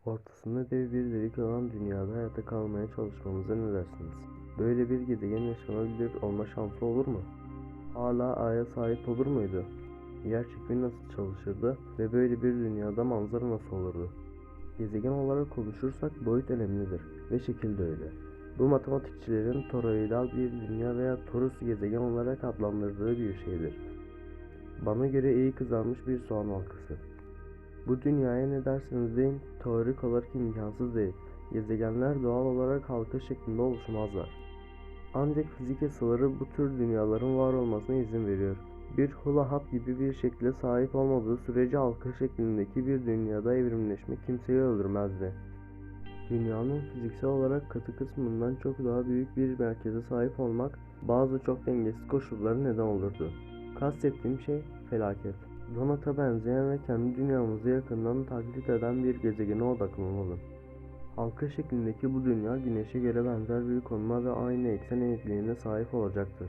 Ortasında dev bir delik olan dünyada hayatta kalmaya çalışmamıza ne dersiniz? Böyle bir gezegen yaşanabilir olma şansı olur mu? Hala Ay'a sahip olur muydu? Yer çekimi nasıl çalışırdı ve böyle bir dünyada manzara nasıl olurdu? Gezegen olarak konuşursak boyut önemlidir ve şekil de öyle. Bu matematikçilerin toroidal bir dünya veya torus gezegen olarak adlandırdığı bir şeydir. Bana göre iyi kızarmış bir soğan halkası. Bu dünyaya ne derseniz deyin, teorik olarak imkansız değil. Gezegenler doğal olarak halka şeklinde oluşmazlar. Ancak fizik yasaları bu tür dünyaların var olmasına izin veriyor. Bir hula hop gibi bir şekle sahip olmadığı sürece halka şeklindeki bir dünyada evrimleşmek kimseyi öldürmezdi. Dünyanın fiziksel olarak katı kısmından çok daha büyük bir merkeze sahip olmak bazı çok dengesiz koşullara neden olurdu. Kastettiğim şey felaket. Donat'a benzeyen ve kendi dünyamızı yakından taklit eden bir gezegene odaklanalım. Halka şeklindeki bu dünya Güneş'e göre benzer bir konuma ve aynı eksen eğikliğine sahip olacaktır.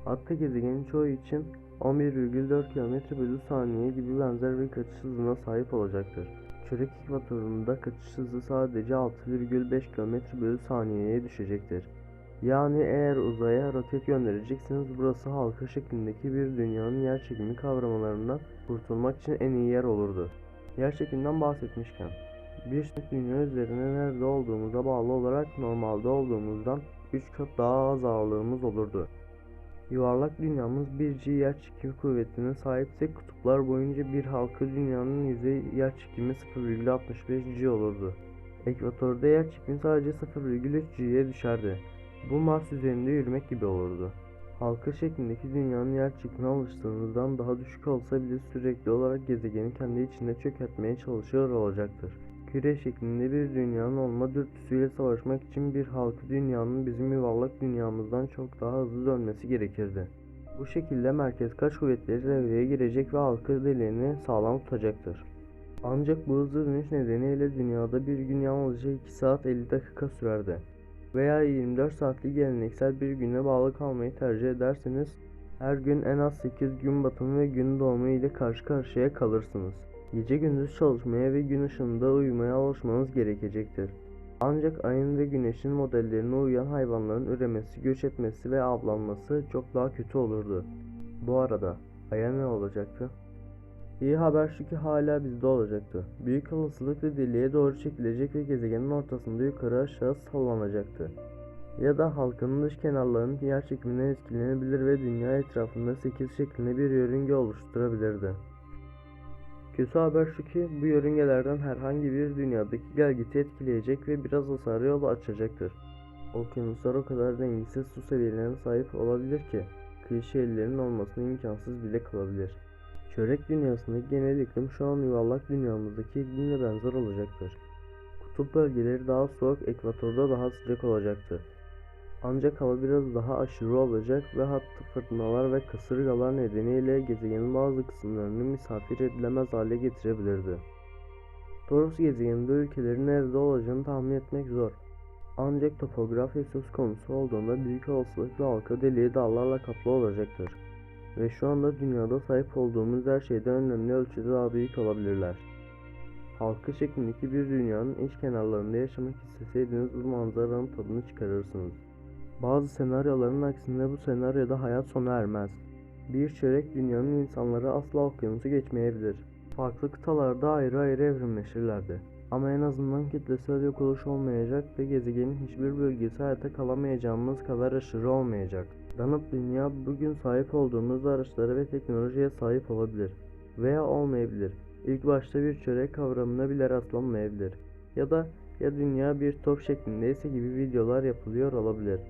Hatta gezegenin çoğu için 11,4 km/saniye gibi benzer bir kaçış hızına sahip olacaktır. Çörek ekvatorunda kaçış hızı sadece 6,5 km/saniyeye düşecektir. Yani eğer uzaya roket gönderecekseniz burası halka şeklindeki bir dünyanın yerçekimi kavramlarından kurtulmak için en iyi yer olurdu. Yerçekimden bahsetmişken, bir dünya üzerine nerede olduğumuza bağlı olarak normalde olduğumuzdan 3 kat daha az ağırlığımız olurdu. Yuvarlak dünyamız 1G yerçekimi kuvvetine sahipse kutuplar boyunca bir halka dünyanın yüzey yerçekimi 0,65G olurdu. Ekvatorda yerçekimi sadece 0,3G'ye düşerdi. Bu Mars üzerinde yürümek gibi olurdu. Halka şeklindeki dünyanın yerçekimine alıştığımızdan daha düşük olsa bile sürekli olarak gezegeni kendi içinde çökertmeye çalışıyor olacaktır. Küre şeklinde bir dünyanın olma dürtüsüyle savaşmak için bir halka dünyanın bizim yuvarlak dünyamızdan çok daha hızlı dönmesi gerekirdi. Bu şekilde merkez kaç kuvvetleri devreye girecek ve halka deliğini sağlam tutacaktır. Ancak bu hızlı dönüş nedeniyle dünyada bir gün yalnızca 2 saat 50 dakika sürerdi. Veya 24 saatlik geleneksel bir güne bağlı kalmayı tercih ederseniz her gün en az 8 gün batımı ve gün doğumu ile karşı karşıya kalırsınız. Gece gündüz çalışmaya ve gün ışığında uyumaya alışmanız gerekecektir. Ancak ayın ve güneşin modellerine uyan hayvanların üremesi, göç etmesi ve avlanması çok daha kötü olurdu. Bu arada aya ne olacaktı? İyi haber şu ki hala bizde olacaktı. Büyük olasılıkla deliğe doğru çekilecek ve gezegenin ortasında yukarı aşağı sallanacaktı. Ya da halkanın dış kenarlarının yer çekiminden etkilenebilir ve dünya etrafında 8 şeklinde bir yörünge oluşturabilirdi. Kötü haber şu ki bu yörüngelerden herhangi bir dünyadaki gelgiti etkileyecek ve biraz hasara yol açacaktır. Okyanuslar o kadar dengesiz su seviyelerine sahip olabilir ki kıyı şehirlerinin olmasına imkansız bile kalabilir. Çörek dünyasındaki genel iklim şu an yuvarlak dünyamızdaki iklimle benzer olacaktır. Kutup bölgeleri daha soğuk, ekvatorda daha sıcak olacaktır. Ancak hava biraz daha aşırı olacak ve hatta fırtınalar ve kasırgalar nedeniyle gezegenin bazı kısımlarını misafir edilemez hale getirebilirdi. Taurus gezegeninde ülkelerin nerede olacağını tahmin etmek zor. Ancak topografya söz konusu olduğunda büyük olasılıkla halka deliği dağlarla kaplı olacaktır. Ve şu anda dünyada sahip olduğumuz her şeyden önemli ölçüde daha büyük olabilirler. Halka şeklindeki bir dünyanın iç kenarlarında yaşamak isteseydiniz bu manzaranın tadını çıkarırsınız. Bazı senaryoların aksine bu senaryoda hayat sona ermez. Bir çörek dünyanın insanları asla okyanusu geçmeyebilir. Farklı kıtalarda ayrı ayrı evrimleşirlerdi. Ama en azından kitlesel yok oluş olmayacak ve gezegenin hiçbir bölgesi hayatta kalamayacağımız kadar aşırı olmayacak. Donut dünya bugün sahip olduğumuz araçlara ve teknolojiye sahip olabilir veya olmayabilir. İlk başta bir çörek kavramına bile rastlanmayabilir. Ya dünya bir top şeklindeyse gibi videolar yapılıyor olabilir.